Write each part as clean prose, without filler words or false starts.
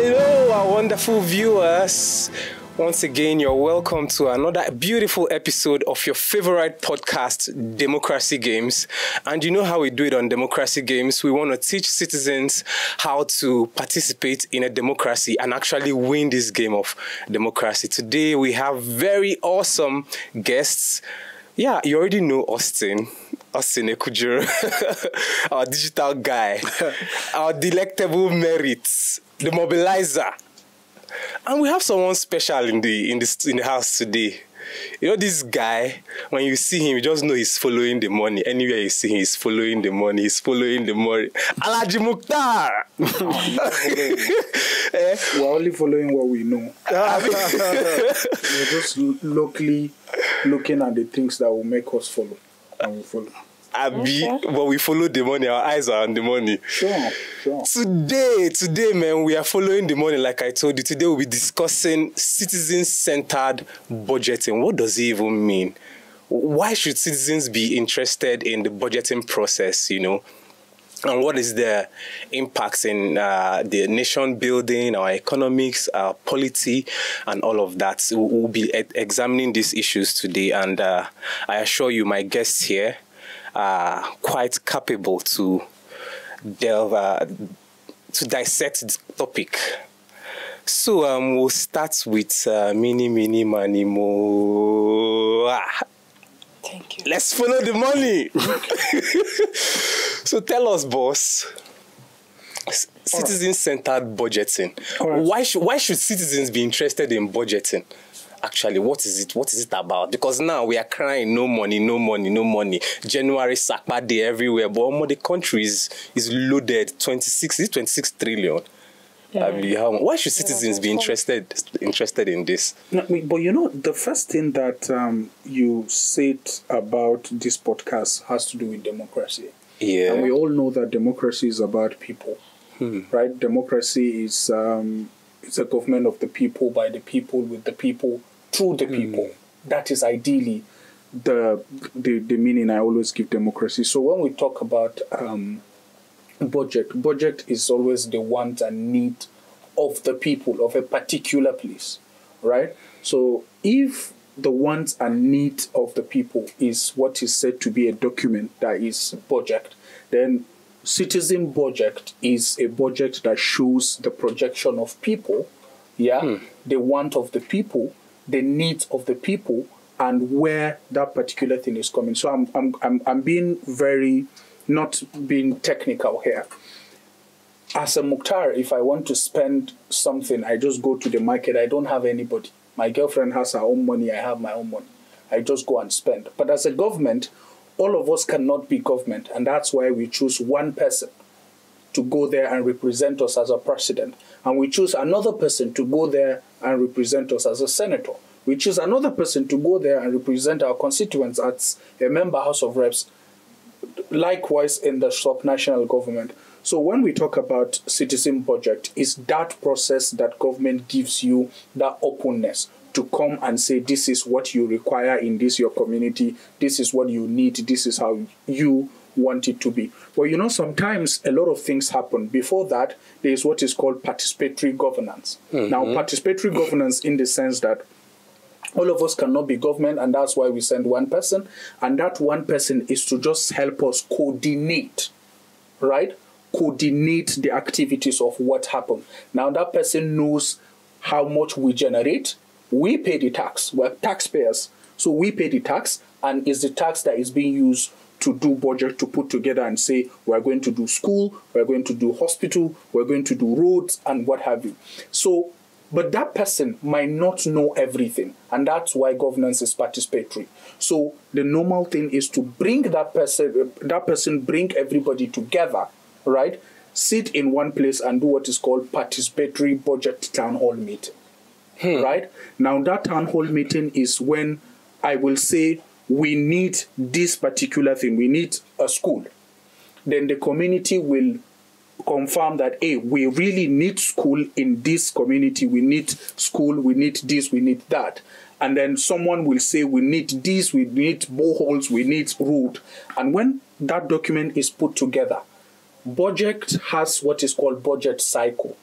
Hello, our wonderful viewers. Once again, you're welcome to another beautiful episode of your favorite podcast, Democracy Games. And you know how we do it on Democracy Games. We want to teach citizens how to participate in a democracy and actually win this game of democracy. Today, we have very awesome guests. Yeah, you already know Austin Ekwujum, our digital guy, our delectable merits, the mobilizer. And we have someone special in the house today. You know, this guy, when you see him, you just know he's following the money. Anywhere you see him, he's following the money. He's following the money. Alhaji Mukhtar! We're only following what we know. We're just locally looking at the things that will make us follow. And we follow. But we follow the money. Our eyes are on the money. Sure. Today, man, we are following the money. Like I told you, today we'll be discussing citizen-centered budgeting. What does it even mean? Why should citizens be interested in the budgeting process, you know? And what is the impact in the nation building, our economics, our polity, and all of that? We'll be examining these issues today. And I assure you, my guests here are quite capable to delve, to dissect the topic. So we'll start with Mini Mani Mo. Thank you. Let's follow the money. So tell us, boss, citizen-centered budgeting. Right. Why should citizens be interested in budgeting? Actually, what is it? What is it about? Because now we are crying, no money. January Sakpa Day everywhere, but the country is loaded. 26 trillion. Yeah. Why should citizens be interested in this? No, but you know, the first thing that you said about this podcast has to do with democracy. Yeah. And we all know that democracy is about people, right? Democracy is it's a government of the people, by the people, with the people, through the people. That is ideally the meaning I always give democracy. So when we talk about budget is always the want and need of the people of a particular place, right? So if the wants and need of the people is what is said to be a document that is budget, then citizen budget is a budget that shows the projection of people, the want of the people, the needs of the people, and where that particular thing is coming. So I'm being very, not being technical here. As a Mukhtar, if I want to spend something, I just go to the market. I don't have anybody. My girlfriend has her own money. I have my own money. I just go and spend. But as a government, all of us cannot be government. And that's why we choose one person to go there and represent us as a president. And we choose another person to go there and represent us as a senator. We choose another person to go there and represent our constituents as a member House of Reps. Likewise in the sub-national government. So when we talk about citizen budget, it's that process that government gives you that openness to come and say, this is what you require in this your community, this is what you need, this is how you want it to be. Well, you know, sometimes a lot of things happen. Before that, there is what is called participatory governance. Now, participatory governance in the sense that all of us cannot be government, and that's why we send one person, and that one person is to just help us coordinate, right? Coordinate the activities of what happened. Now that person knows how much we generate. We pay the tax. We're taxpayers. So we pay the tax, and it's the tax that is being used to do budget, to put together and say, we're going to do school, we're going to do hospital, we're going to do roads, and what have you. So, but that person might not know everything, and that's why governance is participatory. So the normal thing is to bring that person bring everybody together, right? Sit in one place and do what is called participatory budget town hall meeting, right? Now that town hall meeting is when I will say, we need this particular thing. We need a school. Then the community will confirm that, hey, we really need school in this community. We need school, we need this, we need that. And then someone will say, we need this, we need boreholes, we need road. And when that document is put together, budget has what is called budget cycle.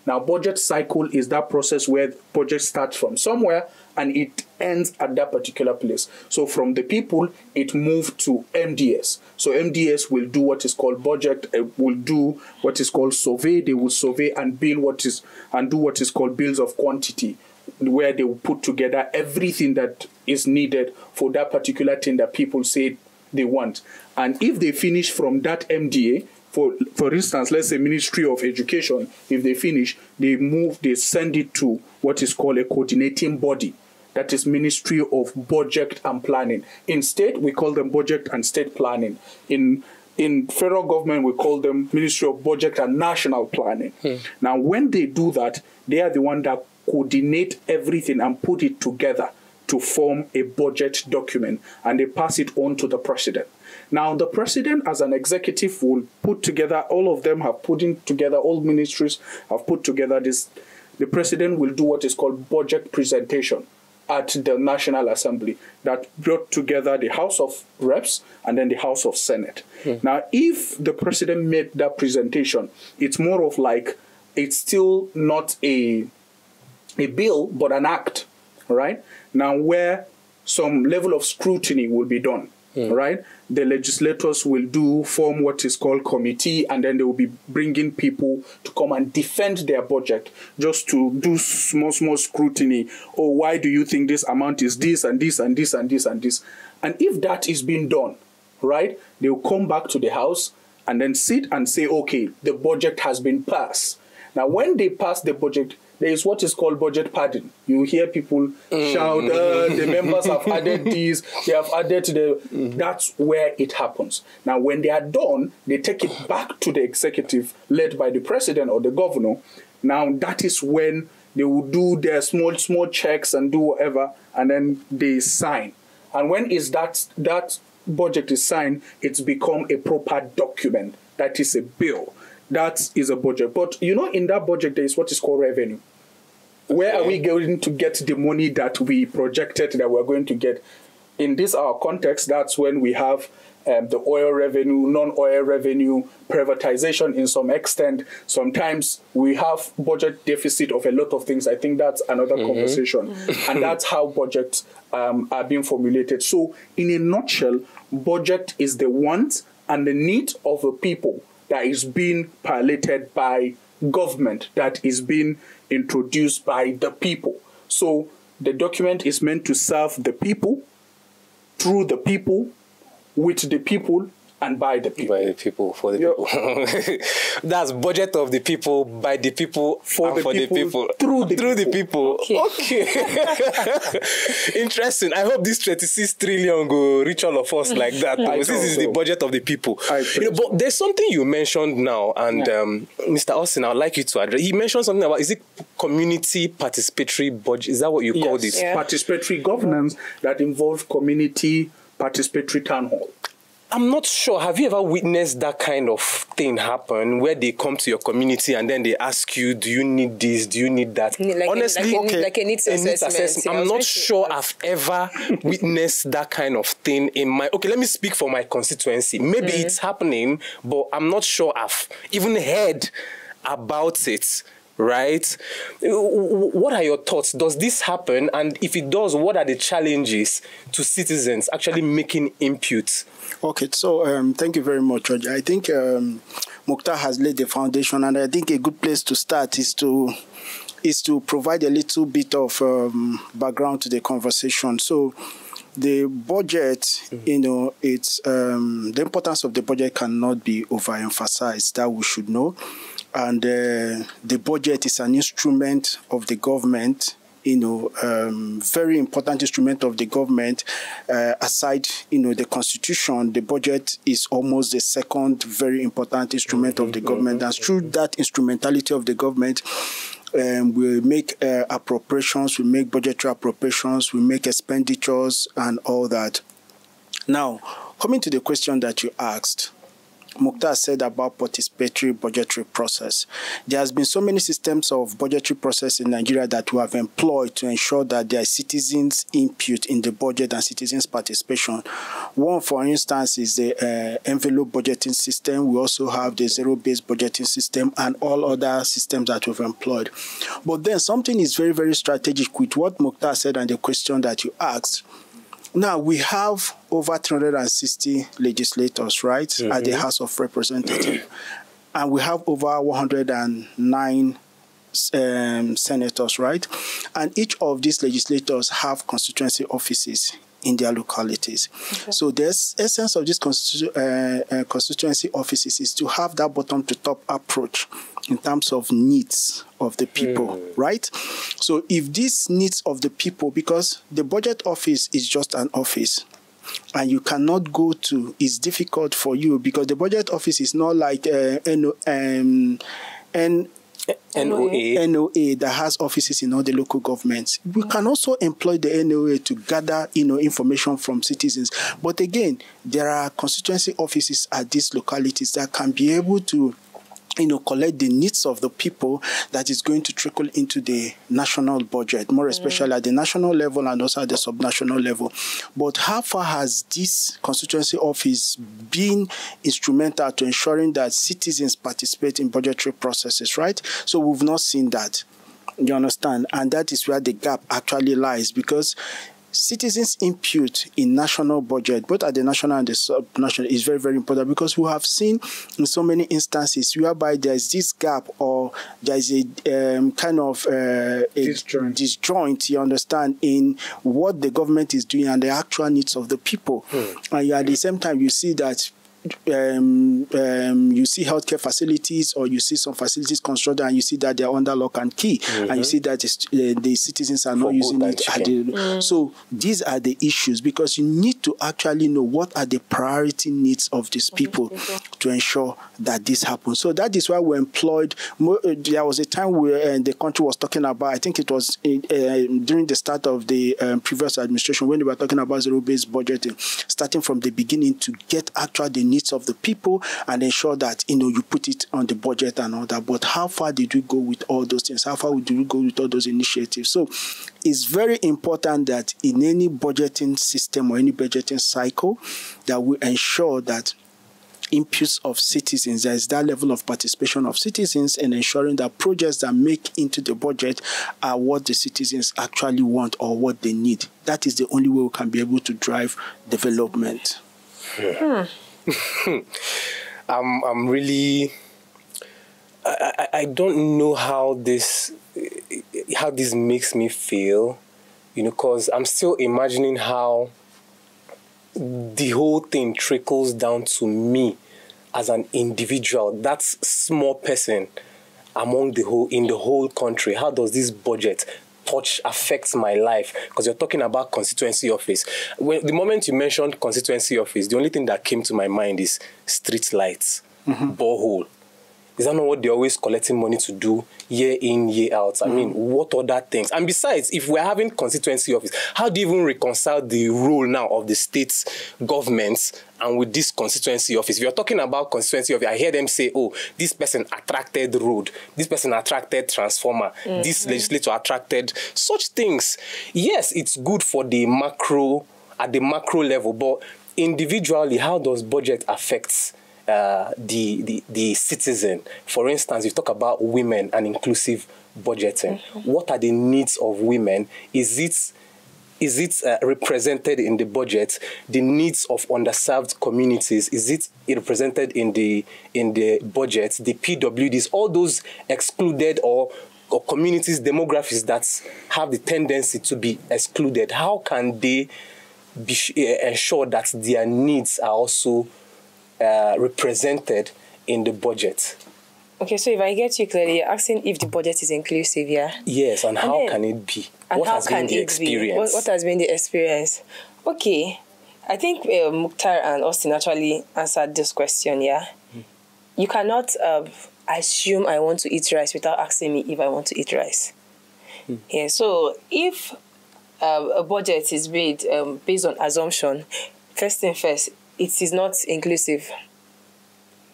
Now, budget cycle is that process where budget starts from somewhere and it ends at that particular place. So from the people, it moved to MDS. So MDS will do what is called budget, will do what is called survey. They will survey and do what is called bills of quantity, where they will put together everything that is needed for that particular thing that people say they want. And if they finish from that MDA, for instance, let's say Ministry of Education, if they finish, they send it to what is called a coordinating body. That is Ministry of Budget and Planning. In state, we call them Budget and State Planning. In federal government, we call them Ministry of Budget and National Planning. Now, when they do that, they are the one that coordinate everything and put it together to form a budget document, and they pass it on to the president. Now, the president as an executive will put together, all of them have put in together, all ministries have put together this. The president will do what is called budget presentation at the National Assembly that brought together the House of Reps and then the House of Senate. Now, if the president made that presentation, it's more of like, it's still not a bill, but an act, right? Now, where some level of scrutiny will be done, right? The legislators will form what is called committee, and then they will be bringing people to come and defend their budget, just to do small scrutiny. Oh, why do you think this amount is this and this and this and this and this? And if that is being done, right, they will come back to the House and then sit and say, okay, the budget has been passed. Now, when they pass the budget, there is what is called budget padding. You hear people shout, the members have added this, they have added that's where it happens. Now, when they are done, they take it back to the executive led by the president or the governor. Now, that is when they will do their small checks and do whatever, and then they sign. And when is that budget is signed, it's become a proper document. That is a bill. That is a budget. But, in that budget, there is what is called revenue. Where are we going to get the money that we projected that we're going to get? In this, our context, that's when we have the oil revenue, non-oil revenue, privatization in some extent. Sometimes we have budget deficit of a lot of things. I think that's another conversation. And that's how budgets are being formulated. So, in a nutshell, budget is the want and the need of the people that is being piloted by government, that is being introduced by the people. So the document is meant to serve the people, through the people, with the people, and by the people. By the people, for the people. That's budget of the people, by the people, for the people. Through the people. Okay. Interesting. I hope this 36 trillion will reach all of us like that. This is the budget of the people. But there's something you mentioned now, and Mr. Austin, I'd like you to address. He mentioned something about, is it community participatory budget? Is that what you call this? Participatory governance that involves community participatory town hall. I'm not sure. Have you ever witnessed that kind of thing happen where they come to your community and then they ask you, do you need this? Do you need that? Honestly, like a needs assessment. I'm not sure I've ever witnessed that kind of thing in my... Okay, let me speak for my constituency. Maybe it's happening, but I'm not sure I've even heard about it. Right? What are your thoughts? Does this happen? And if it does, what are the challenges to citizens actually making input? Okay, so thank you very much, Orji. I think Mukhtar has laid the foundation, and I think a good place to start is to provide a little bit of background to the conversation. So the budget, it's the importance of the budget cannot be overemphasized. That we should know. And the budget is an instrument of the government, very important instrument of the government. Aside, the Constitution, the budget is almost the second very important instrument of the government. And through that instrumentality of the government, we make appropriations, we make budgetary appropriations, we make expenditures and all that. Now, coming to the question that you asked, Mukhtar said about participatory budgetary process. There has been so many systems of budgetary process in Nigeria that we have employed to ensure that there is citizens' input in the budget and citizens' participation. One, for instance, is the envelope budgeting system. We also have the zero-based budgeting system and all other systems that we've employed. But then something is very, very strategic with what Mukhtar said and the question that you asked. Now, we have over 360 legislators, right, at the House of Representatives. And we have over 109 senators, right? And each of these legislators have constituency offices in their localities. Okay. So the essence of this constituency offices is to have that bottom-to-top approach in terms of needs of the people, right? So if these needs of the people, because the budget office is just an office, and you cannot go to, it's difficult for you because the budget office is not like NOA that has offices in all the local governments. We can also employ the NOA to gather, information from citizens. But again, there are constituency offices at these localities that can be able to collect the needs of the people that is going to trickle into the national budget, more especially at the national level and also at the subnational level. But how far has this constituency office been instrumental to ensuring that citizens participate in budgetary processes, right? So we've not seen that. You understand? And that is where the gap actually lies, because citizens' input in national budget, both at the national and the subnational, is very, very important, because we have seen in so many instances whereby there is this gap or there is a kind of disjoint, you understand, in what the government is doing and the actual needs of the people. And at the same time, you see that you see healthcare facilities, or you see some facilities constructed and you see that they're under lock and key, and you see that the citizens are not using it. So these are the issues, because you need to actually know what are the priority needs of these people to ensure that this happens. So that is why we employed, there was a time where the country was talking about, I think it was during the start of the previous administration, when they were talking about zero-based budgeting, starting from the beginning to get actual the needs of the people and ensure that you put it on the budget and all that. But how far did we go with all those things? How far did we go with all those initiatives? So it's very important that in any budgeting system or any budgeting cycle, that we ensure that inputs of citizens, there is that level of participation of citizens, and ensuring that projects that make into the budget are what the citizens actually want or what they need. That is the only way we can be able to drive development. I'm really, I don't know how this makes me feel, because I'm still imagining how the whole thing trickles down to me as an individual, that small person in the whole country. How does this budget affects my life? Because you're talking about constituency office. The moment you mentioned constituency office, the only thing that came to my mind is street lights, borehole. Is that not what they're always collecting money to do year in, year out? I mean, what other things? And besides, if we're having constituency office, how do you even reconcile the role now of the state governments and with this constituency office? If you're talking about constituency office, I hear them say, oh, this person attracted road, this person attracted transformer, this legislator attracted such things. Yes, it's good for the macro, at the macro level, but individually, how does budget affect the citizen? For instance, you talk about women and inclusive budgeting. What are the needs of women? Is it represented in the budget? The needs of underserved communities, is it represented in the budget? The PWDs, all those excluded or communities, demographics that have the tendency to be excluded, how can they ensure that their needs are also represented in the budget? Okay, so if I get you clearly, you're asking if the budget is inclusive, yeah? Yes, and how can it be? What has been the experience? What has been the experience? Okay, I think Mukhtar and Austin actually answered this question, yeah? You cannot assume I want to eat rice without asking me if I want to eat rice. Yeah, so if a budget is made based on assumption, first thing first, it is not inclusive.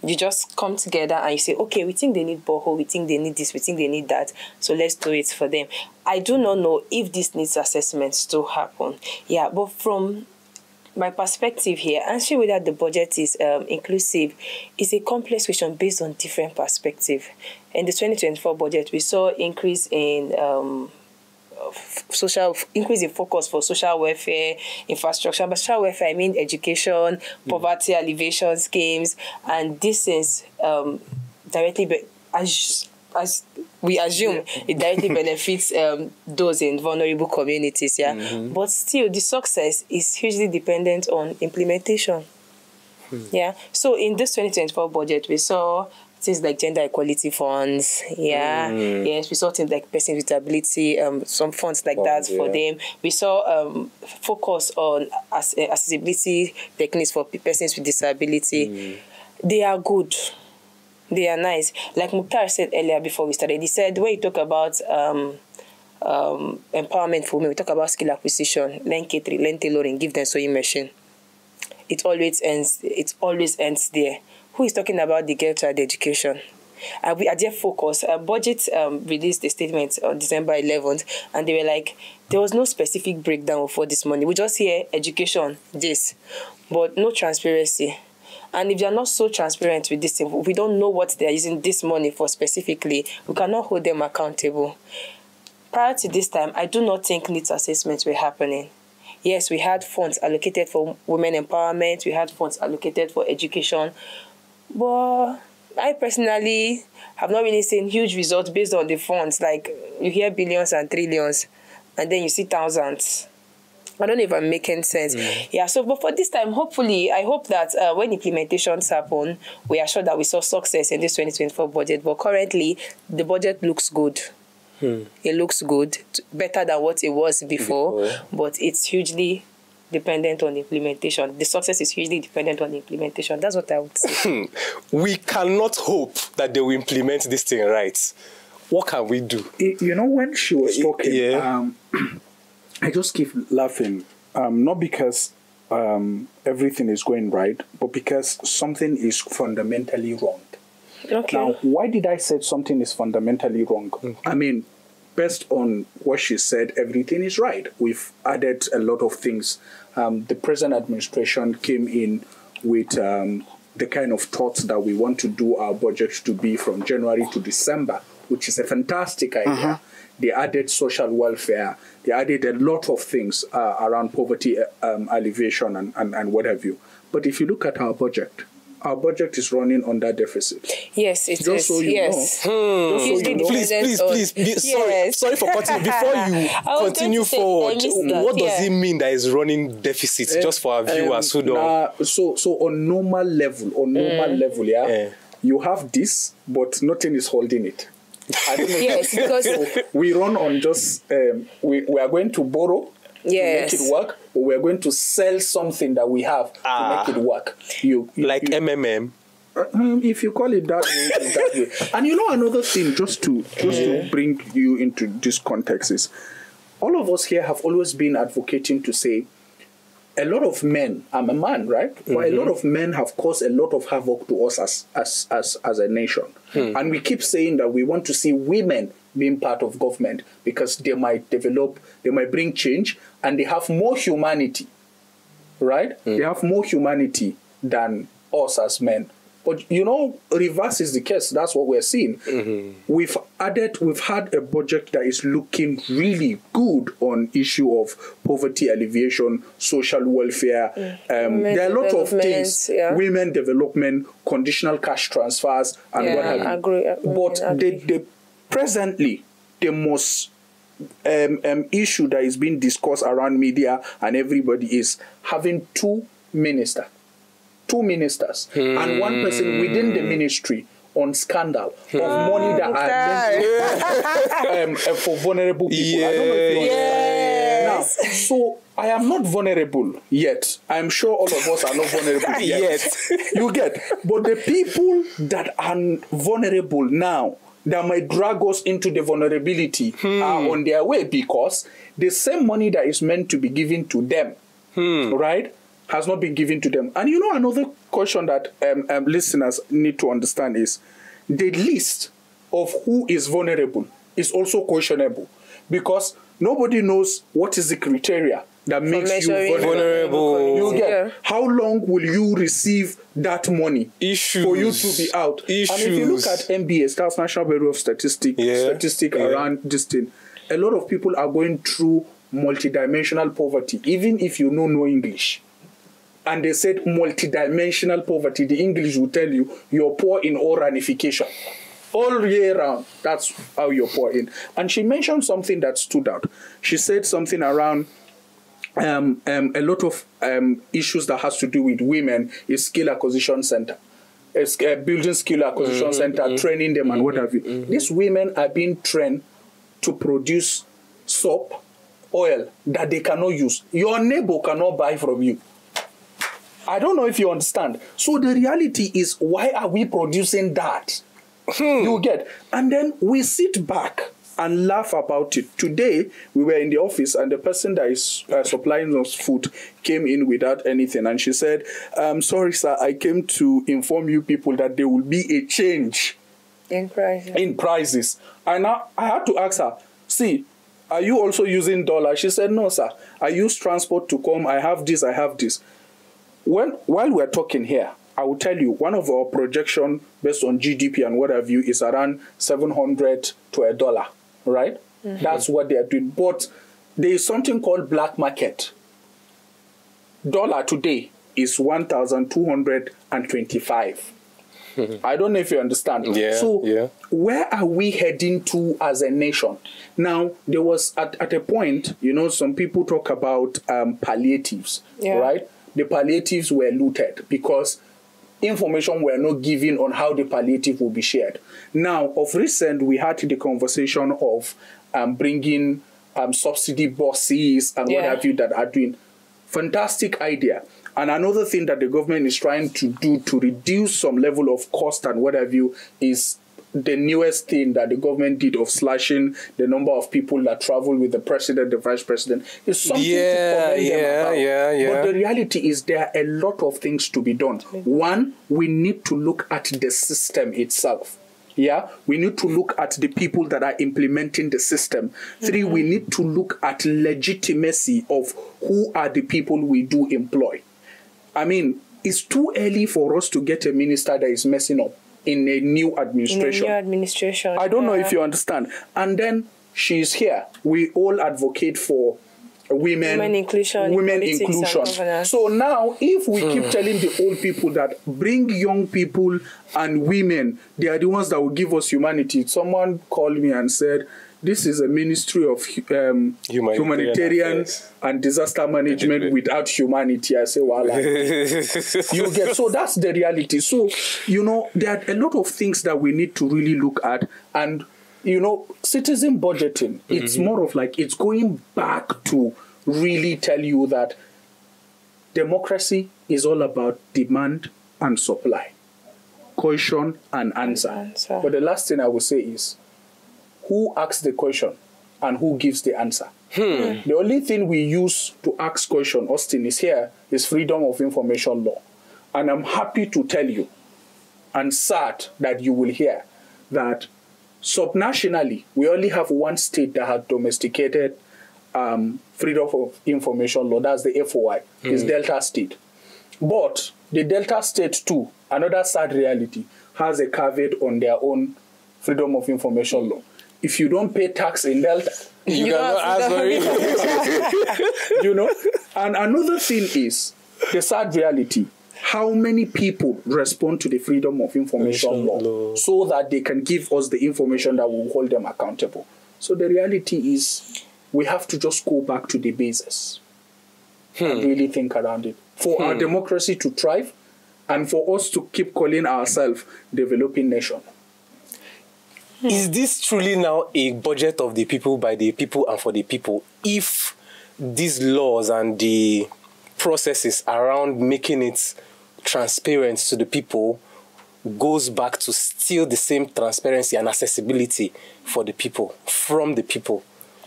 you just come together and you say, okay, we think they need borehole, we think they need this, we think they need that, so let's do it for them. I do not know if this needs assessment still happen. Yeah, but from my perspective here, answering whether the budget is inclusive is a complex question based on different perspectives. In the 2024 budget, we saw increase in increase in focus for social welfare, infrastructure. By social welfare, I mean education, poverty alleviation schemes, and this is directly, as we assume, it directly benefits those in vulnerable communities. Yeah, but still, the success is hugely dependent on implementation. Yeah, so in this 2024 budget, we saw things like gender equality funds, yes, we saw things like persons with disability, some funds like that for them. We saw focus on accessibility techniques for persons with disability. They are good. They are nice. Like Mukhtar said earlier before we started, he said when you talk about empowerment for women, we talk about skill acquisition, learn catering, learn tailoring, give them sewing machine. It always ends there. Who is talking about the girl child education? We are there focus. Budget released a statement on December 11th, and they were like, there was no specific breakdown for this money. We just hear education, this, but no transparency. And if they are not so transparent with this thing, we don't know what they are using this money for specifically, we cannot hold them accountable. Prior to this time, I do not think needs assessments were happening. Yes, we had funds allocated for women empowerment, we had funds allocated for education, but I personally have not really seen huge results based on the funds. Like, you hear billions and trillions, and then you see thousands. I don't know if I'm making sense. Yeah, so but for this time, hopefully, I hope that when implementations happen, we are sure that we saw success in this 2024 budget. But currently, the budget looks good. It looks good, better than what it was before, but it's hugely dependent on implementation. The success is hugely dependent on implementation. That's what I would say. We cannot hope that they will implement this thing right. What can we do? You know, when she was talking, I just keep laughing, not because everything is going right, but because something is fundamentally wrong. Okay. Now, why did I say something is fundamentally wrong? I mean, based on what she said, everything is right. We've added a lot of things. The present administration came in with the kind of thoughts that we want to do our budget to be from January to December, which is a fantastic idea. They added social welfare. They added a lot of things around poverty alleviation and what have you. But if you look at our budget is running under deficit. Yes, it just is. So you yes. know. Just so you know. Please. Sorry for cutting. Before you continue forward, what does it mean that is running deficit? Just for our viewers who don't. So on normal level, you have this, but nothing is holding it. I don't know. Yes, because we run on just we are going to borrow. Yes. To make it work, but we're going to sell something that we have to make it work. Like MMM? If you call it that way, it's that way. And you know another thing, just to bring you into this context is, all of us here have always been advocating to say, a lot of men, I'm a man, right? But a lot of men have caused a lot of havoc to us as a nation. And we keep saying that we want to see women being part of government because they might bring change, and they have more humanity, right? They have more humanity than us as men. But, you know, reverse is the case. That's what we're seeing. We've had a budget that is looking really good on issue of poverty alleviation, social welfare. There are a lot of things, women development, conditional cash transfers, and what have you. But presently, the most issue that is being discussed around media and everybody is having two ministers and one person within the ministry on scandal of money that are meant for vulnerable people. I don't know if you understand. Now, so I am not vulnerable yet. I'm sure all of us are not vulnerable yet. You get. But the people that are vulnerable now, that might drag us into the vulnerability, are on their way, because the same money that is meant to be given to them, right, has not been given to them. And another question that listeners need to understand is the list of who is vulnerable is also questionable, because nobody knows what is the criteria that makes you vulnerable. You get how long will you receive that money for you to be out? And if you look at NBS, that's National Bureau of Statistics, around this thing, a lot of people are going through multidimensional poverty, even if you know no English. And they said multidimensional poverty. The English will tell you you're poor in all ramification. All year round, that's how you're poor in. And she mentioned something that stood out. She said something around a lot of issues that has to do with women is skill acquisition center. It's building skill acquisition center, training them and what have you. These women are being trained to produce soap, oil that they cannot use. Your neighbor cannot buy from you. I don't know if you understand. So the reality is, why are we producing that? You get. And then we sit back and laugh about it. Today, we were in the office and the person that is supplying us food came in without anything. And she said, sorry, sir, I came to inform you people that there will be a change in prices. And I had to ask her, see, are you also using dollar? She said, no, sir. I use transport to come. I have this, I have this. While we're talking here, I will tell you, one of our projection based on GDP and what have you is around 700 to $1, right? That's what they are doing. But there is something called black market. Dollar today is 1,225. I don't know if you understand. Where are we heading to as a nation? Now, there was at a point, some people talk about palliatives, right? The palliatives were looted because information were not given on how the palliative will be shared. Now, of recent, we had the conversation of bringing subsidy buses and what have you that are doing. Fantastic idea. And another thing that the government is trying to do to reduce some level of cost and what have you is the newest thing that the government did of slashing the number of people that travel with the president, the vice president, is something to commend them about. But the reality is there are a lot of things to be done. One, we need to look at the system itself. We need to look at the people that are implementing the system. Three, we need to look at legitimacy of who are the people we do employ. I mean, it's too early for us to get a minister that is messing up in a new administration. I don't know if you understand. And then she's here. We all advocate for women inclusion. So now, if we keep telling the old people that bring young people and women, they are the ones that will give us humanity. Someone called me and said, this is a ministry of humanitarian and disaster management without humanity. I say, well, you get. So that's the reality. So, there are a lot of things that we need to really look at. And, citizen budgeting, it's more of like, it's going back to really tell you that democracy is all about demand and supply, question and answer. But the last thing I will say is, who asks the question and who gives the answer? The only thing we use to ask question, Austin is here, is freedom of information law. And I'm happy to tell you, and sad that you will hear, that subnationally, we only have one state that has domesticated freedom of information law. That's the FOI. It's Delta State. But the Delta State too, another sad reality, has a caveat on their own freedom of information law. If you don't pay tax in Delta, you cannot ask for it. And another thing is the sad reality. How many people respond to the freedom of information law so that they can give us the information that will hold them accountable? So the reality is we have to just go back to the basis and really think around it. For our democracy to thrive and for us to keep calling ourselves developing nation. Is this truly now a budget of the people, by the people, and for the people, if these laws and the processes around making it transparent to the people goes back to still the same transparency and accessibility for the people, from the people?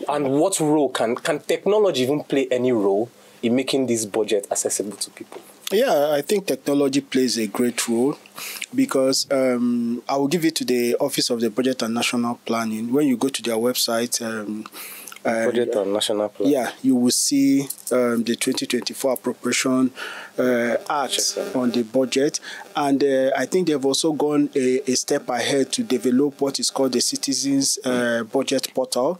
And what role can technology even play any role in making this budget accessible to people? Yeah, I think technology plays a great role because I will give it to the Office of the Budget and National Planning. When you go to their website, Budget and National Plan. Yeah, you will see the 2024 appropriation act on the budget. And I think they've also gone a step ahead to develop what is called the Citizens Budget Portal,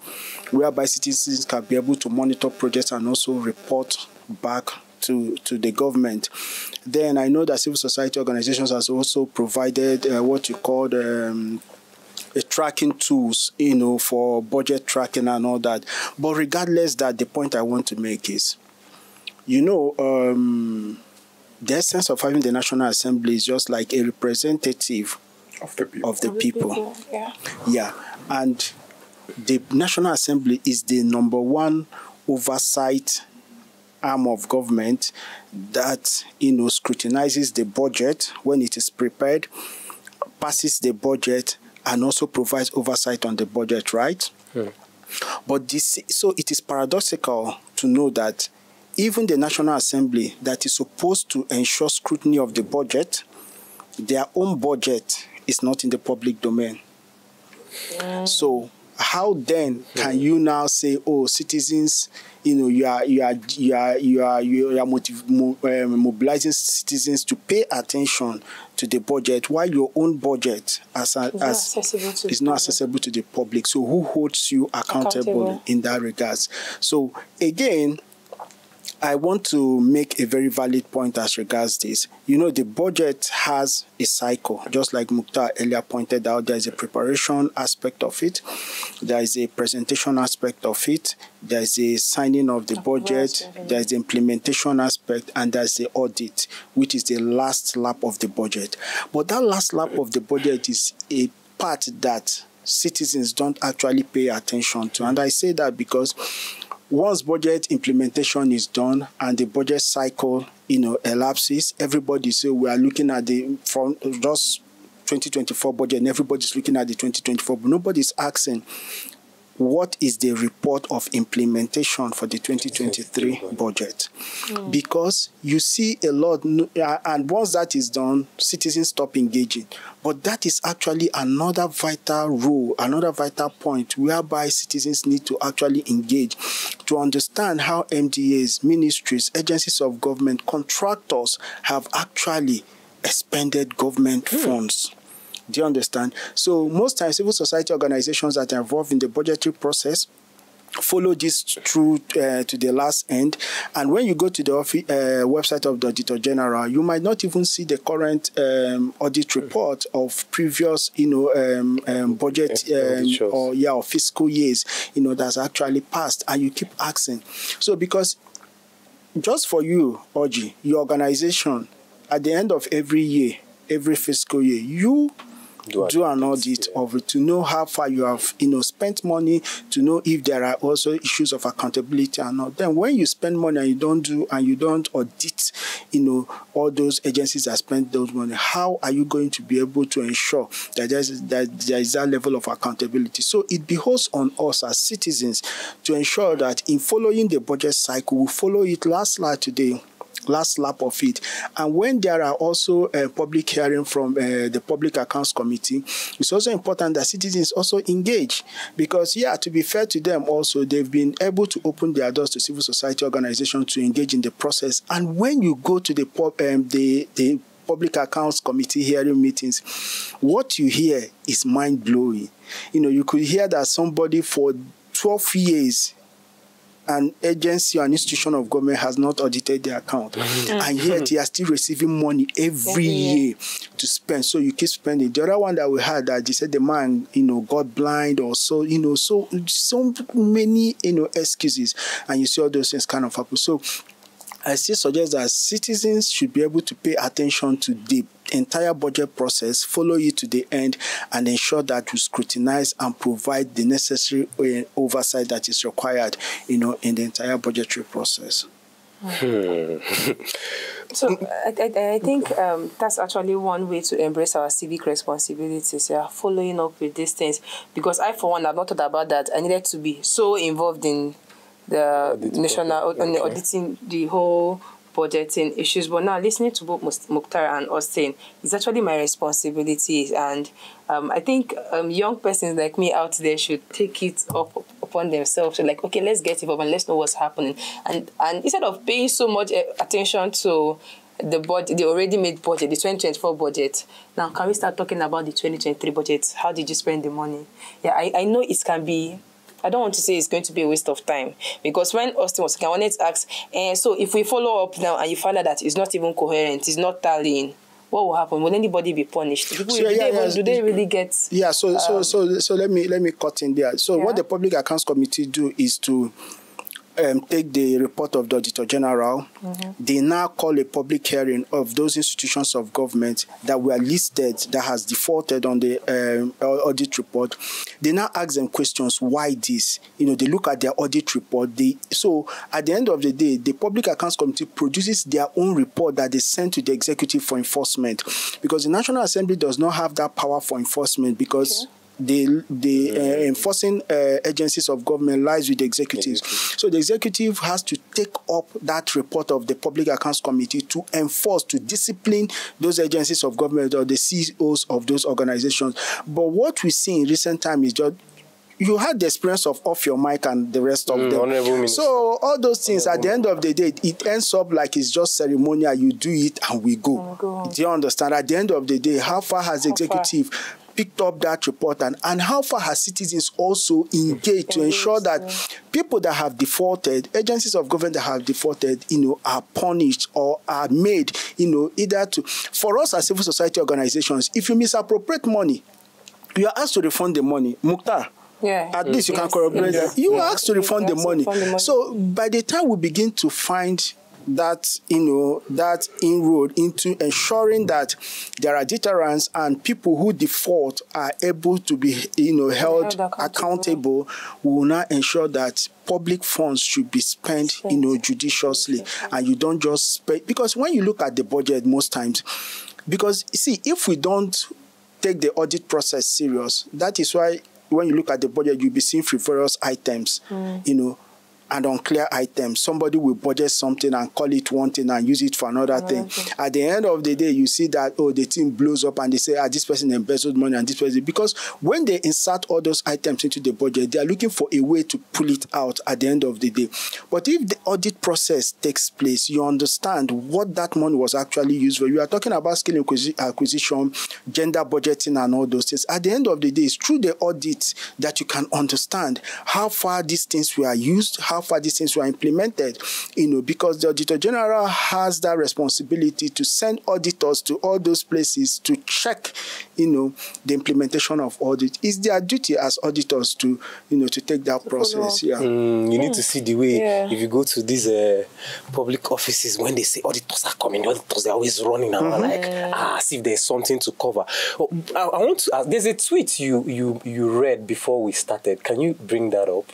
whereby citizens can be able to monitor projects and also report back to the government. Then I know that civil society organizations has also provided what you call tracking tools, for budget tracking and all that. But regardless that, the point I want to make is, the essence of having the National Assembly is just like a representative of the people. Yeah. And the National Assembly is the number one oversight arm of government that, scrutinizes the budget when it is prepared, passes the budget, and also provides oversight on the budget, right? But so it is paradoxical to know that even the National Assembly that is supposed to ensure scrutiny of the budget, their own budget is not in the public domain. So how then can you now say, citizens, you are mobilizing citizens to pay attention to the budget while your own budget is not accessible to the public? So who holds you accountable in that regards? So again, I want to make a very valid point as regards this. The budget has a cycle. Just like Mukhtar earlier pointed out, there is a preparation aspect of it. There is a presentation aspect of it. There is a signing of the budget. There is the implementation aspect. And there is the audit, which is the last lap of the budget. But that last lap of the budget is a part that citizens don't actually pay attention to. And I say that because once budget implementation is done and the budget cycle, elapses, everybody say we are looking at from just 2024 budget and everybody's looking at the 2024, but nobody's asking what is the report of implementation for the 2023 budget. Because you see a lot, and once that is done, citizens stop engaging. But that is actually another vital role, another vital point whereby citizens need to actually engage to understand how MDAs, ministries, agencies of government, contractors have actually expended government funds. Do you understand? So most times, civil society organizations that are involved in the budgetary process follow this through to the last end. And when you go to the website of the Auditor General, you might not even see the current audit report of previous, budget or fiscal years, that's actually passed. And you keep asking. So because just for you, Orji, your organization, at the end of every year, every fiscal year, you do an audit of it to know how far you have, spent money, to know if there are also issues of accountability or not. Then when you spend money and you don't audit, all those agencies that spend those money, how are you going to be able to ensure that there is that level of accountability? So it behoves on us as citizens to ensure that in following the budget cycle, we follow it last lap of it. And when there are also public hearing from the Public Accounts Committee, it's also important that citizens also engage because, to be fair to them also, they've been able to open their doors to civil society organizations to engage in the process. And when you go to the Public Accounts Committee hearing meetings, what you hear is mind-blowing. You could hear that somebody for 12 years an agency or an institution of government has not audited their account. And yet he are still receiving money every year to spend. So you keep spending. The other one that we had that they said the man, got blind or so, so many, excuses. And you see all those things kind of happen. So I still suggest that citizens should be able to pay attention to the entire budget process, follow it to the end, and ensure that we scrutinize and provide the necessary oversight that is required, in the entire budgetary process. So I think that's actually one way to embrace our civic responsibilities, following up with these things. Because I, for one, have not thought about that. I needed to be so involved in auditing the whole budgeting issues. But now, listening to both Mukhtar and Austin, it's actually my responsibility. And I think young persons like me out there should take it upon themselves. So like, okay, let's get involved and let's know what's happening. And instead of paying so much attention to the budget, the already made budget, the 2024 budget, now can we start talking about the 2023 budget? How did you spend the money? Yeah, I know it can be, I don't want to say it's going to be a waste of time, because when Austin was talking, I wanted to ask, so if we follow up now and you find out that it's not even coherent, it's not tallying, what will happen? Will anybody be punished? People, do they really get? Yeah. So let me cut in there. So what the Public Accounts Committee do is to take the report of the Auditor General. They now call a public hearing of those institutions of government that were listed that has defaulted on the audit report. They now ask them questions. Why this? They look at their audit report. So at the end of the day, the Public Accounts Committee produces their own report that they send to the executive for enforcement, because the National Assembly does not have that power for enforcement, because the enforcing agencies of government lies with the executives. So the executive has to take up that report of the Public Accounts Committee to enforce, to discipline those agencies of government or the CEOs of those organizations. But what we see in recent time is just, you had the experience of Off Your Mic and the rest of them. So all those things, at the end of the day, it ends up like it's just ceremonial. You do it and we go. Do you understand? At the end of the day, how far has the executive picked up that report, and how far has citizens also engaged to ensure that people that have defaulted, agencies of government that have defaulted, are punished or are made, either to, for us as civil society organizations, if you misappropriate money, you are asked to refund the money. Mukhtar, at least you can corroborate that. You are asked to refund the money. So by the time we begin to find that that inroad into ensuring that there are deterrents and people who default are able to be held accountable, we will now ensure that public funds should be spent judiciously, and you don't just spend, because when you look at the budget most times, because see, if we don't take the audit process serious, that is why when you look at the budget, you'll be seeing frivolous items, and unclear items. Somebody will budget something and call it one thing and use it for another thing. At the end of the day, you see that, the thing blows up and they say, this person embezzled money and this person. Because when they insert all those items into the budget, they are looking for a way to pull it out at the end of the day. But if the audit process takes place, you understand what that money was actually used for. You are talking about skill acquisition, gender budgeting and all those things. At the end of the day, it's through the audit that you can understand how far these things were used, how far these things were implemented, because the Auditor General has that responsibility to send auditors to all those places to check, the implementation of audit. It's their duty as auditors to, to take that process. You need to see the way, if you go to these public offices, when they say auditors are coming, the auditors, they're always running around as if there's something to cover. I want to ask, there's a tweet you read before we started. Can you bring that up?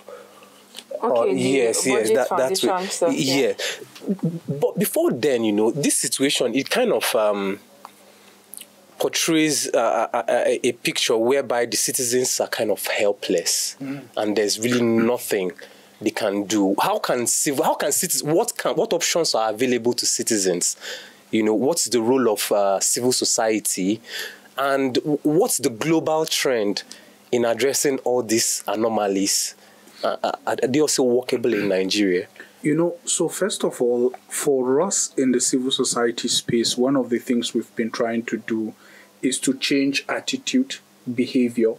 Okay, yes, that's way. But before then, this situation, it kind of portrays a picture whereby the citizens are kind of helpless, and there's really nothing they can do. How can citizens? What options are available to citizens? What's the role of civil society, and what's the global trend in addressing all these anomalies? Are they also workable in Nigeria? So first of all, for us in the civil society space, one of the things we've been trying to do is to change attitude, behavior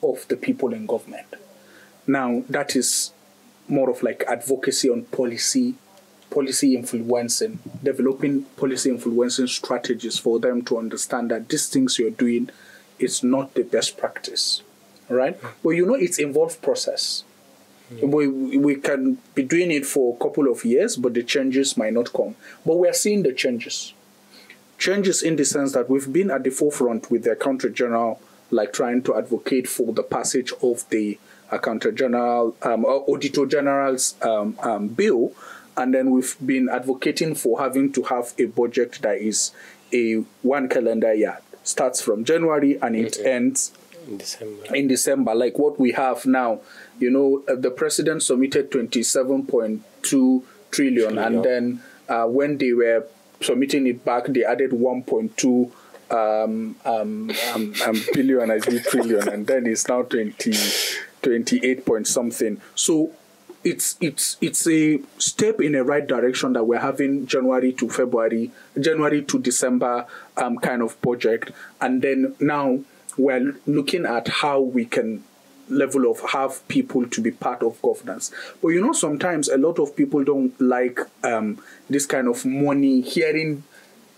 of the people in government. Now, that is more of like advocacy on policy influencing, developing policy influencing strategies for them to understand that these things you're doing is not the best practice, right? But it's involved process. We can be doing it for a couple of years, but the changes might not come. But we are seeing the changes. Changes in the sense that we've been at the forefront with the Accountant General, like trying to advocate for the passage of the Accountant General, Auditor General's bill. And then we've been advocating for having to have a budget that is a 1 calendar year. Starts from January and it ends in December, like what we have now. You know, the president submitted 27.2 trillion, and then when they were submitting it back, they added 1.2 billion as the trillion, and then it's now 28 point something. So it's a step in the right direction that we're having January to December kind of project, and then now we're looking at how we can level of have people to be part of governance. But you know, sometimes a lot of people don't like this kind of money, hearing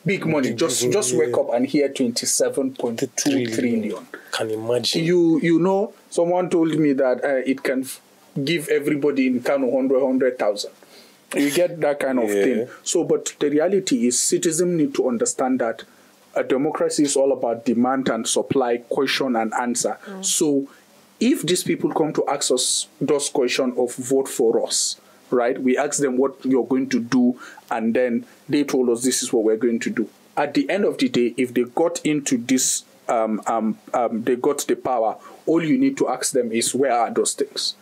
big money. Just wake up and hear 27.2 trillion. Can imagine. You know, someone told me that it can give everybody in Kano 100,000. You get that kind of thing. So, but the reality is, citizens need to understand that a democracy is all about demand and supply, question and answer. So, if these people come to ask us those questions of vote for us, right? We ask them what you're going to do, and then they told us this is what we're going to do. At the end of the day, if they got into this, they got the power, all you need to ask them is, where are those things?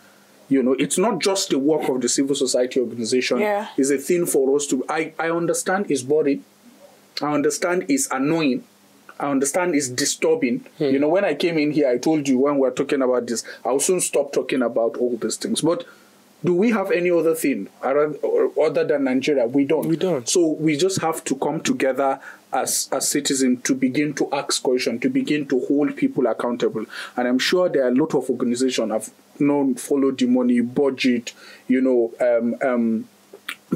You know, it's not just the work of the civil society organization. It's a thing for us to... I understand it's boring. I understand it's annoying. I understand it's disturbing. You know, when I came in here, I told you when we're talking about this, I'll soon stop talking about all these things. But do we have any other thing other than Nigeria? We don't. We don't. So we just have to come together as citizens to begin to ask questions, to begin to hold people accountable. And I'm sure there are a lot of organizations have known, follow the money, budget, you know,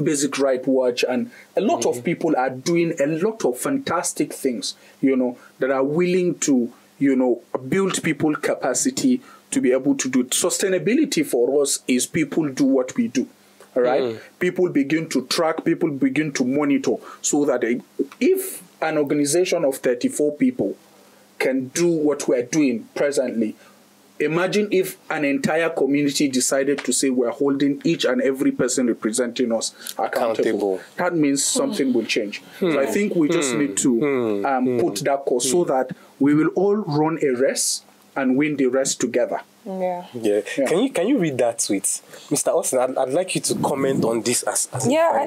Basic Right Watch, and a lot of people are doing a lot of fantastic things, you know, that are willing to, you know, build people capacity to be able to do it. Sustainability for us is people do what we do, all right? People begin to track, people begin to monitor, so that if an organization of 34 people can do what we're doing presently, imagine if an entire community decided to say we're holding each and every person representing us accountable. That means something will change. So I think we just need to put that course so that we will all run a race and win the race together. Can you read that tweet? Mr. Austin, I'd like you to comment on this as I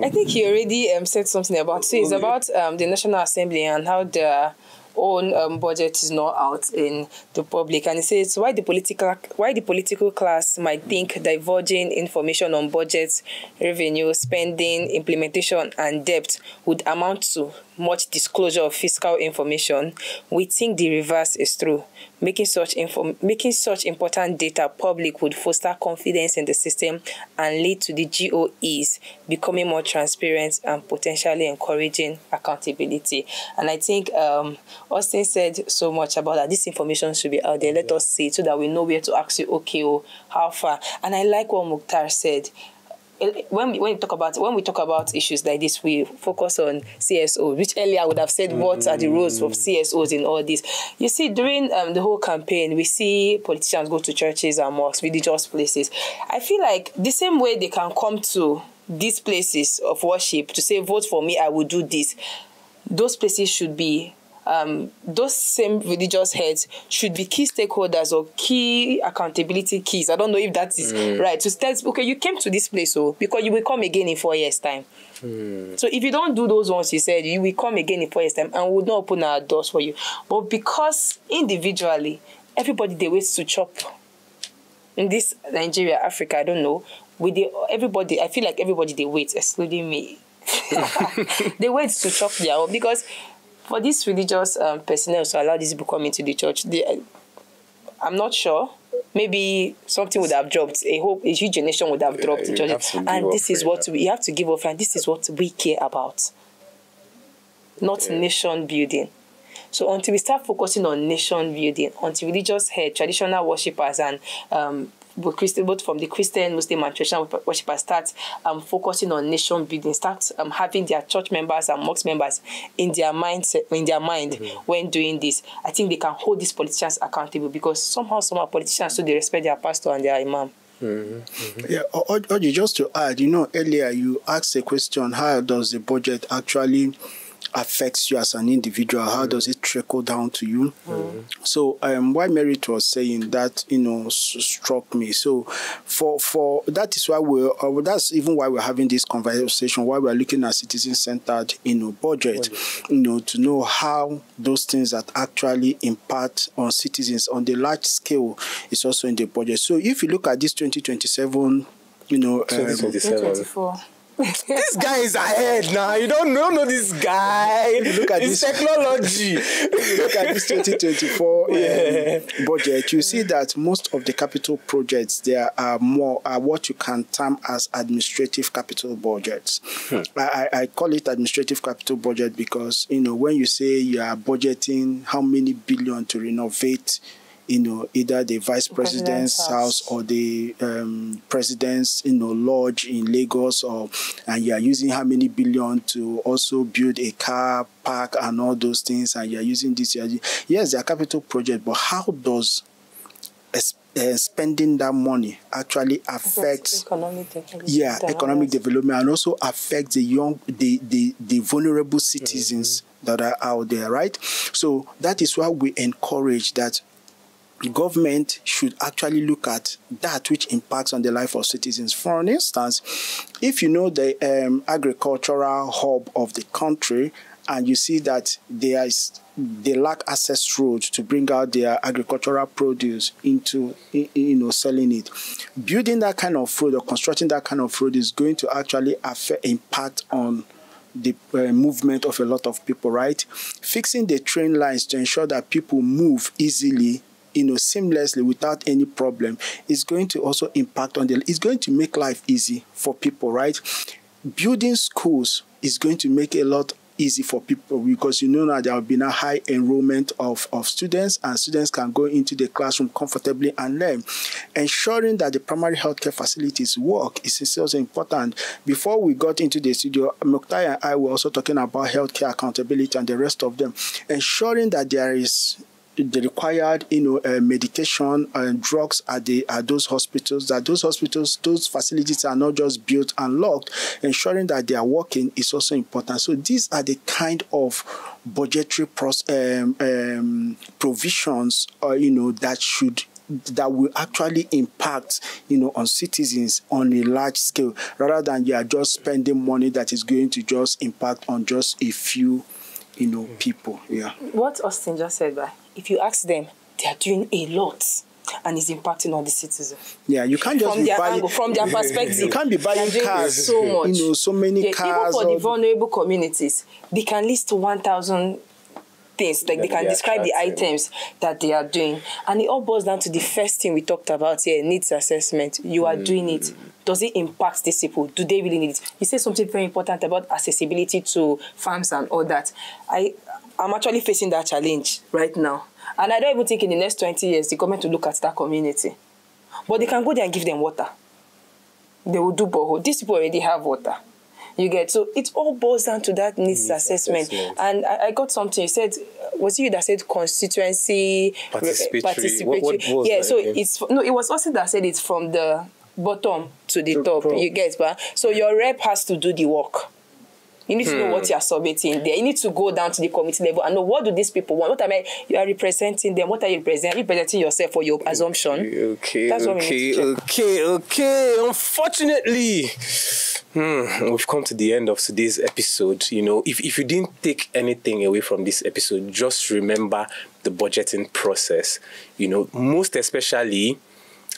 think he already said something about it. So it's about the National Assembly and how the own budget is not out in the public, and it says why the political class might think divulging information on budgets, revenue, spending, implementation, and debt would amount to much disclosure of fiscal information. We think the reverse is true. Making such important data public would foster confidence in the system and lead to the GOEs becoming more transparent and potentially encouraging accountability. And I think Austin said so much about that. This information should be out there. Let us see it so that we know where to ask you, okay, how far. And I like what Mukhtar said. When we talk about issues like this, we focus on CSO, which earlier I would have said what are the roles of CSOs in all this. You see, during the whole campaign, we see politicians go to churches and mosques, religious places. I feel like the same way they can come to these places of worship to say, vote for me, I will do this. Those places should be those same religious heads should be key stakeholders or key accountability keys. I don't know if that is right. To tell, okay, you came to this place, because you will come again in 4 years' time. So if you don't do those ones you said, you will come again in 4 years' time and we would not open our doors for you. But because individually, everybody, they wait to chop. In this Nigeria, Africa, I don't know, everybody, I feel like everybody, they wait, excluding me. They wait to chop their own, because for these religious personnel to allow these people come into the church, I'm not sure. Maybe something would have dropped. A huge generation would have dropped the church. And this is what you have to give up. And this is what we care about. Not nation building. So until we start focusing on nation building, until religious head, traditional worshippers, and both from the Christian, Muslim, and traditional worshippers start focusing on nation building, start having their church members and mosque members in their mind when doing this, I think they can hold these politicians accountable, because somehow politicians, so they respect their pastor and their imam. Yeah, Orji, just to add, earlier you asked a question, how does the budget actually affects you as an individual? How does it trickle down to you? So why Merit was saying that, struck me. So for that is why that's even why we're having this conversation, why we're looking at citizen-centered, budget, to know how those things that actually impact on citizens on the large scale is also in the budget. So if you look at this 2027, 2024. This guy is ahead now. You don't know this guy. Look at it's this technology. Look at this 2024 budget. You see that most of the capital projects there are what you can term as administrative capital budgets. I call it administrative capital budget because when you say you are budgeting how many billion to renovate either the vice president's house or the president's, lodge in Lagos, and you are using how many billion to also build a car park and all those things, and you are using this. Yes, they are capital project, but how does spending that money actually affects economic development and also affects the vulnerable citizens that are out there, right? So that is why we encourage that government should actually look at that which impacts on the life of citizens. For instance, if you know the agricultural hub of the country and you see that they lack access roads to bring out their agricultural produce into selling it, building that kind of road or constructing that kind of road is going to actually impact on the movement of a lot of people, right? Fixing the train lines to ensure that people move easily, seamlessly without any problem is going to also impact on it's going to make life easy for people, right? Building schools is going to make a lot easy for people because now there will be a high enrollment of students, and students can go into the classroom comfortably and learn. Ensuring that the primary healthcare facilities work is also important. Before we got into the studio, Mukhtar and I were also talking about healthcare accountability and the rest of them. Ensuring that there is the required, medication and drugs at those hospitals, those facilities are not just built and locked. Ensuring that they are working is also important. So these are the kind of budgetary provisions, that will actually impact, on citizens on a large scale, rather than you are just spending money that is going to just impact on just a few, people. Yeah. What Austin just said, if you ask them, they are doing a lot and it's impacting on the citizens. Yeah, you can't just from their perspective. You can't be buying cars so much. So many cars. Even for the vulnerable communities, they can list 1,000 things, like they can describe the items that they are doing. And it all boils down to the first thing we talked about here, needs assessment. You are doing it. Does it impact these people? Do they really need it? You said something very important about accessibility to farms and all that. I'm actually facing that challenge right now. And I don't even think in the next 20 years, the government will look at that community. But they can go there and give them water. They will do borehole. These people already have water. You get? So it all boils down to that needs assessment. And I got something. You said, was it you that said constituency? Participatory. What was yeah, that so again? it was also that said it's from the bottom to the top. You get? So your rep has to do the work. You need to know what you are submitting there. You need to go down to the committee level and know, what do these people want? You are representing them. What are you representing? Are you representing yourself or your assumption? Okay. Unfortunately, we've come to the end of today's episode. If you didn't take anything away from this episode, just remember the budgeting process. Most especially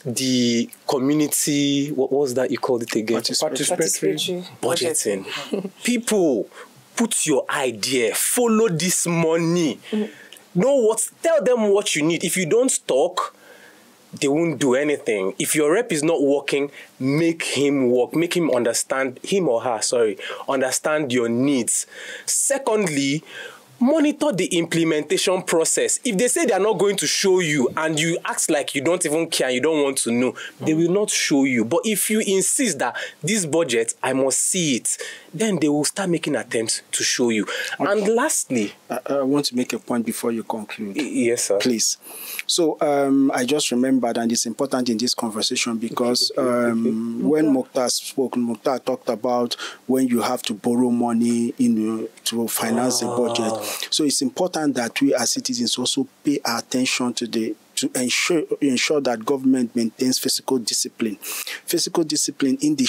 the community, what was that you called it again? Participatory budgeting. People, put your idea, follow this money. Tell them what you need. If you don't talk, they won't do anything. If your rep is not working, make him work. Make him understand, understand your needs. Secondly, monitor the implementation process. If they say they are not going to show you and you act like you don't even care, you don't want to know, they will not show you. But if you insist that this budget, I must see it, then they will start making attempts to show you. Okay. And lastly, I want to make a point before you conclude. Yes, sir. Please. So I just remembered, and it's important in this conversation because when Mukhtar spoke, Mukhtar talked about when you have to borrow money to finance the budget. So it's important that we as citizens also pay attention to ensure that government maintains fiscal discipline. Fiscal discipline in the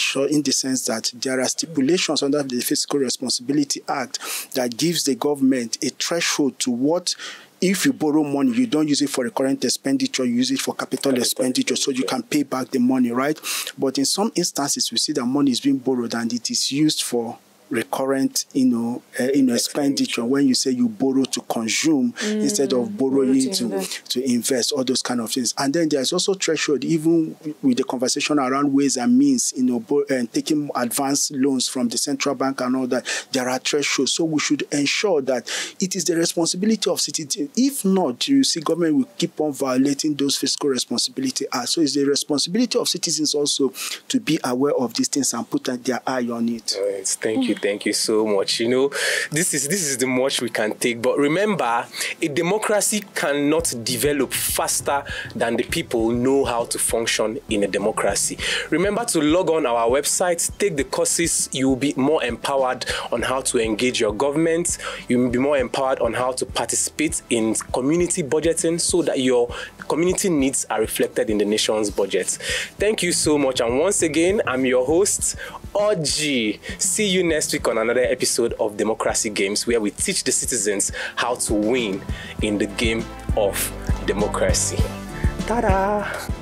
sense that there are stipulations under the Fiscal Responsibility Act that gives the government a threshold to what. If you borrow money, you don't use it for recurrent expenditure, you use it for capital expenditure, so you can pay back the money, right? But in some instances, we see that money is being borrowed and it is used for recurrent, expenditure. When you say you borrow to consume instead of borrowing to invest, all those kind of things. And then there's also threshold, even with the conversation around ways and means, and taking advanced loans from the central bank and all that. There are thresholds, so we should ensure that it is the responsibility of citizens. If not, you see, government will keep on violating those fiscal responsibility acts. So it's the responsibility of citizens also to be aware of these things and put their eye on it. Right. Thank you. Thank you so much. This is the much we can take. But remember, a democracy cannot develop faster than the people know how to function in a democracy. Remember to log on our website, take the courses. You will be more empowered on how to engage your government. You will be more empowered on how to participate in community budgeting so that your community needs are reflected in the nation's budget. Thank you so much. And once again, I'm your host, Orji. See you next week on another episode of Democracy Games, where we teach the citizens how to win in the game of democracy. Ta-da!